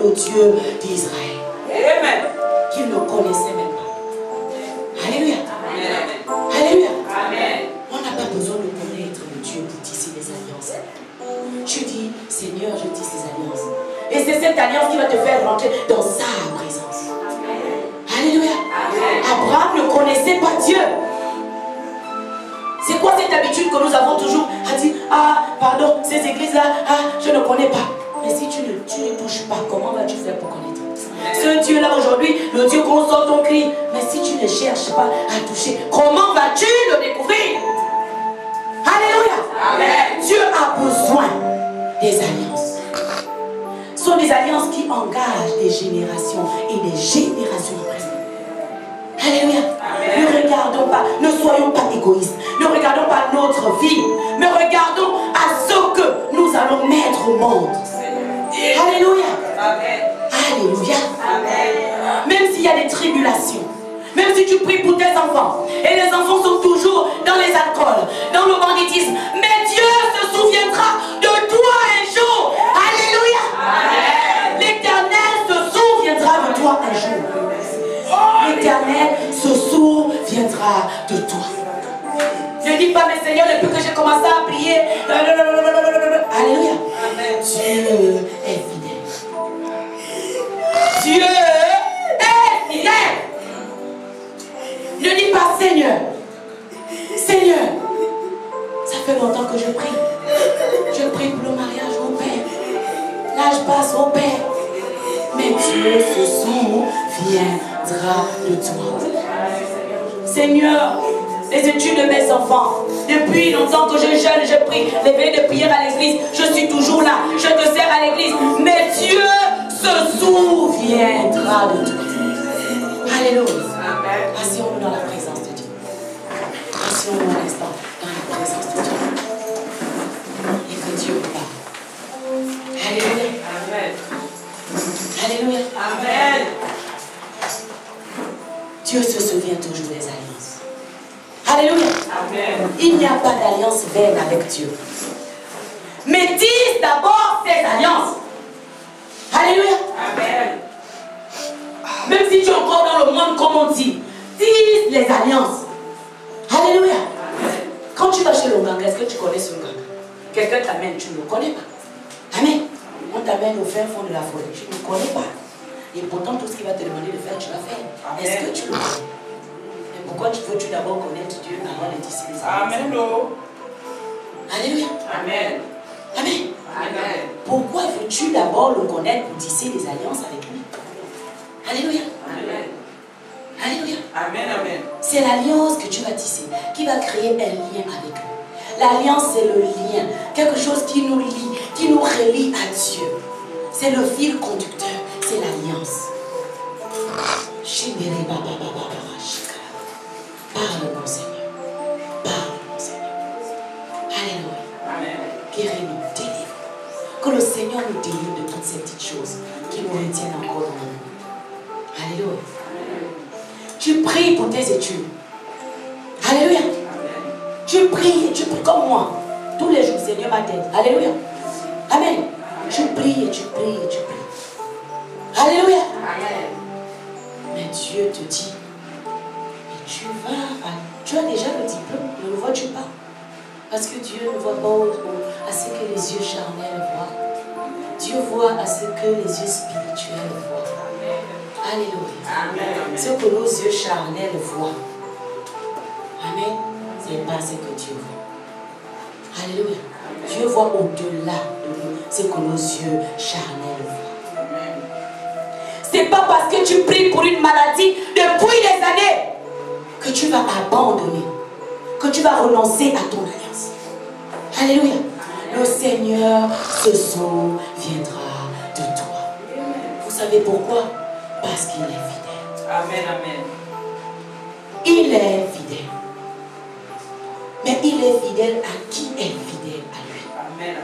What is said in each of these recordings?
le Dieu d'Israël. Amen. Qu'ils ne connaissaient même pas. Alléluia. Amen. Alléluia. Amen. On n'a pas besoin de connaître le Dieu pour tisser des alliances. Tu dis, Seigneur, je tisse des alliances. Et c'est cette alliance qui va te faire rentrer dans sa présence. Alléluia. Abraham ne connaissait pas Dieu. C'est quoi cette habitude que nous avons toujours à dire, ah, pardon, ces églises-là, ah, je ne connais pas. Mais si tu ne touches pas, comment vas-tu faire pour connaître? Ce Dieu-là aujourd'hui, le Dieu qu'on sort ton cri, mais si tu ne cherches pas à toucher, comment vas-tu le découvrir? Alléluia. Amen. Dieu a besoin des alliances. Ce sont des alliances qui engagent des générations et des générations après. Alléluia. Amen. Ne regardons pas, ne soyons pas égoïstes. Ne regardons pas notre vie, mais regardons à ce que nous allons mettre au monde. Alléluia. Amen. Alléluia. Amen. Même s'il y a des tribulations, même si tu pries pour tes enfants, et les enfants sont toujours dans les alcools, dans le banditisme, mais Dieu se souviendra de toi un jour. Alléluia. Amen. L'Éternel se souviendra de toi un jour. L'Éternel se souviendra de toi. Ne dis pas, mais Seigneur, depuis que j'ai commencé à prier, alléluia. Amen. Dieu est fidèle. Dieu est fidèle. Ne dis pas, Seigneur, Seigneur, ça fait longtemps que je prie. Je prie pour le mariage au Père. L'âge passe au Père. Mais Dieu se souviendra de toi. Seigneur, les études de mes enfants, depuis longtemps que je jeûne, je prie, les veilles de prière à l'église, je suis toujours là, je te sers à l'église, mais Dieu se souviendra de toi. Alléluia. Asseyons-nous dans la présence de Dieu. Asseyons-nous un instant dans la présence de Dieu. Et que Dieu parle. Alléluia. Amen. Alléluia. Amen. Dieu se souvient toujours des alliances. Alléluia. Amen. Il n'y a pas d'alliance vaine avec Dieu. Mais tisse d'abord ces alliances. Alléluia. Amen. Même si tu es encore dans le monde, comme on dit, tisse les alliances. Alléluia. Amen. Quand tu vas chez le ganga, est-ce que tu connais ce ganga? Quelqu'un t'amène, tu ne le connais pas. Amen. On t'amène au fin fond de la forêt, tu ne le connais pas. Et pourtant, tout ce qu'il va te demander de faire, tu vas faire. Est-ce que tu le connais? Mais pourquoi veux-tu d'abord connaître Dieu avant de tisser les alliances? Amen. Alléluia. Amen. Amen. Amen. Pourquoi veux-tu d'abord le connaître pour tisser des alliances avec lui? Alléluia. Amen. Alléluia. Amen. Amen. C'est l'alliance que tu vas tisser qui va créer un lien avec lui. L'alliance, c'est le lien. Quelque chose qui nous lie, qui nous relie à Dieu. C'est le fil conducteur. C'est l'alliance. Parle, mon Seigneur. Parle, mon Seigneur. Alléluia. Amen. Guéris-nous, délivre-nous. Que le Seigneur nous délivre de toutes ces petites choses qui nous retiennent encore dans nous. Alléluia. Amen. Tu pries pour tes études. Alléluia. Amen. Tu pries comme moi. Tous les jours, Seigneur m'aide. Alléluia. Amen. Tu pries et tu pries et tu pries. Alléluia. Amen. Mais Dieu te dit, tu as déjà le diplôme, ne le vois-tu pas? Parce que Dieu ne voit pas à ce que les yeux charnels voient. Dieu voit à ce que les yeux spirituels voient. Alléluia. Amen. Ce que nos yeux charnels voient. Amen. Ce n'est pas ce que Dieu voit. Alléluia. Amen. Dieu voit au-delà de nous ce que nos yeux charnels voient. Ce n'est pas parce que tu pries pour une maladie depuis des années que tu vas abandonner, que tu vas renoncer à ton alliance. Alléluia. Amen. Le Seigneur se souviendra de toi. Vous savez pourquoi? Parce qu'il est fidèle. Amen, amen. Il est fidèle. Mais il est fidèle à qui est fidèle à lui. Amen.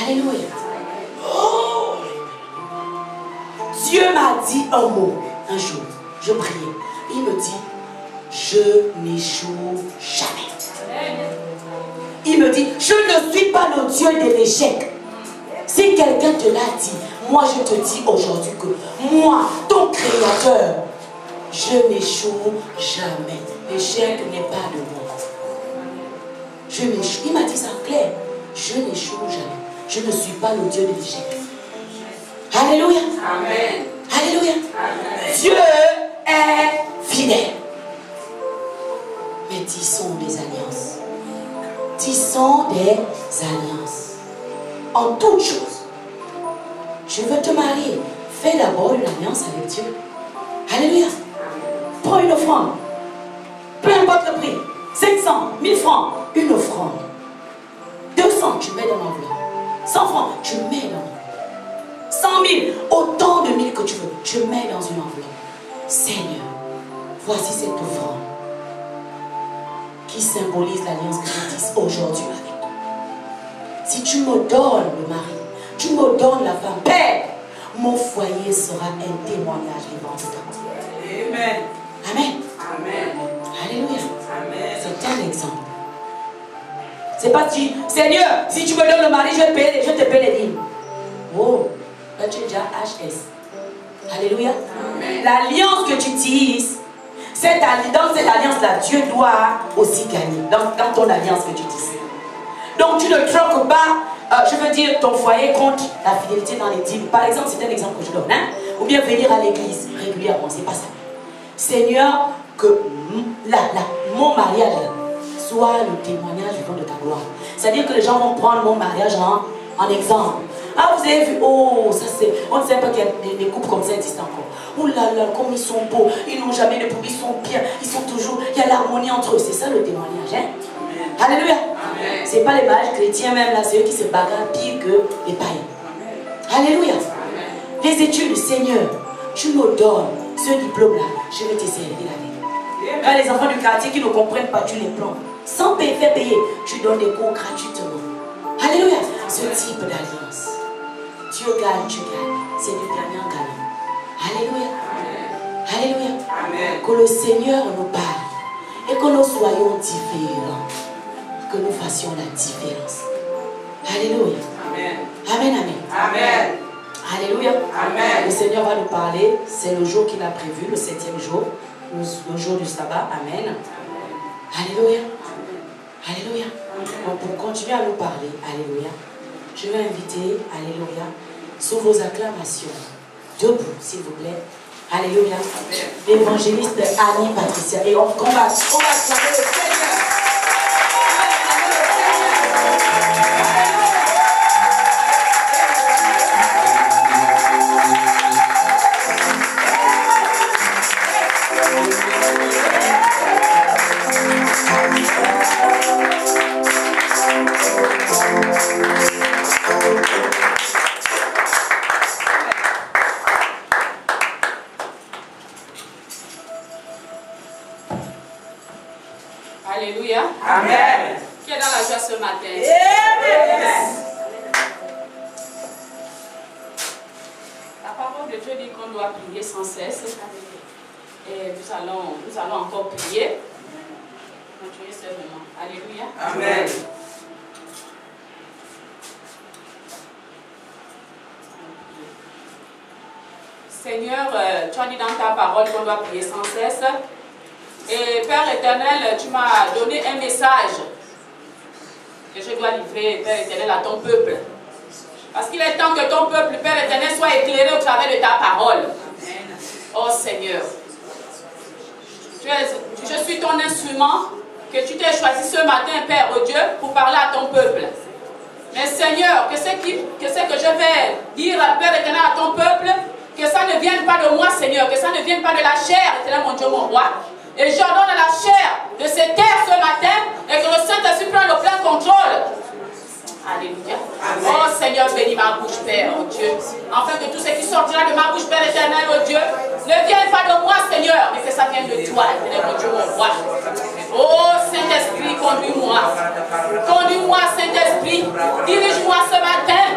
Alléluia. Oh. Dieu m'a dit un mot un jour. Je priais. Il me dit, je n'échoue jamais. Il me dit, je ne suis pas le Dieu de l'échec. Si quelqu'un te l'a dit, moi je te dis aujourd'hui que moi, ton créateur, je n'échoue jamais. L'échec n'est pas de moi. Je n'échoue. Il m'a dit ça en clair. Je n'échoue jamais. Je ne suis pas le Dieu de l'échec. Alléluia. Amen. Alléluia. Amen. Dieu est fidèle. Mais tissons des alliances. Tissons des alliances. En toutes choses. Tu veux te marier. Fais d'abord une alliance avec Dieu. Alléluia. Prends une offrande. Peu importe le prix. 500, 1000 francs. Une offrande. 200, tu mets dans l'enveloppe. 100 francs, tu mets dans l'enveloppe. 100 000, autant de mille que tu veux. Tu mets dans une enveloppe. Seigneur, voici cette offrande qui symbolise l'alliance que je tisse aujourd'hui avec toi. Si tu me donnes le mari, tu me donnes la femme, Père, mon foyer sera un témoignage vivant de ta gloire. Amen. Amen. Amen. Alléluia. Amen. C'est un exemple. C'est pas si, Seigneur, si tu me donnes le mari, je te paie les dîmes. Oh, là tu es déjà HS. Alléluia. L'alliance que tu tisses, dans cette alliance-là, Dieu doit aussi gagner. Dans ton alliance que tu tisses. Donc tu ne troques pas, je veux dire, ton foyer contre la fidélité dans les dîmes. Par exemple, c'est un exemple que je donne. Hein? Ou bien venir à l'église régulièrement, c'est pas ça. Seigneur, que mon mariage soit le témoignage vivant de ta gloire. C'est-à-dire que les gens vont prendre mon mariage en exemple. Ah, vous avez vu, oh, ça c'est, on ne sait pas qu'il y a des couples comme ça existent encore. Oh là là, comme ils sont beaux, ils n'ont jamais de problème, ils sont bien, ils sont toujours, il y a l'harmonie entre eux. C'est ça le témoignage, hein? Amen. Alléluia. C'est pas les mariages chrétiens même là, c'est eux qui se bagarrent pire que les païens. Amen. Alléluia. Amen. Les études, Seigneur, tu me donnes ce diplôme-là, je vais te servir avec. Quand les enfants du quartier qui ne comprennent pas, tu les prends. Sans faire payer, tu donnes des cours gratuitement. Alléluia. Ce type d'alliance. Dieu gagne, tu gagnes. C'est du gagnant-gagnant. Alléluia. Amen. Alléluia. Amen. Que le Seigneur nous parle et que nous soyons différents. Que nous fassions la différence. Alléluia. Amen. Amen, amen. Amen. Alléluia. Amen. Le Seigneur va nous parler. C'est le jour qu'il a prévu, le 7e jour. Le jour du sabbat. Amen. Alléluia. Alléluia. Donc pour continuer à nous parler, alléluia, je vais inviter, alléluia, sous vos acclamations, debout s'il vous plaît, alléluia, l'évangéliste Annie Patricia. Et on va acclamer le Seigneur. Alléluia. Amen. Qui est dans la joie ce matin? Amen. La parole de Dieu dit qu'on doit prier sans cesse. Et nous allons encore prier. Continuez seulement. Alléluia. Amen. Seigneur, tu as dit dans ta parole qu'on doit prier sans cesse. Et Père éternel, tu m'as donné un message que je dois livrer, Père éternel, à ton peuple. Parce qu'il est temps que ton peuple, Père éternel, soit éclairé au travers de ta parole. Oh Seigneur, je suis ton instrument que tu t'es choisi ce matin, Père, oh Dieu, pour parler à ton peuple. Mais Seigneur, que ce que je vais dire, Père éternel, à ton peuple, que ça ne vienne pas de moi, Seigneur, que ça ne vienne pas de la chair, éternel, mon Dieu, mon roi. Et j'ordonne à la chair de ces terres ce matin et que le Saint-Esprit prenne le plein contrôle. Alléluia. Amen. Oh Seigneur, bénis ma bouche, Père, oh Dieu. Afin que tout ce qui sortira de ma bouche, Père éternel, oh Dieu, ne vienne pas de moi, Seigneur, mais que ça vienne de toi, éternel, mon Dieu, mon roi. Oh Saint-Esprit, conduis-moi. Conduis-moi, Saint-Esprit. Dirige-moi ce matin.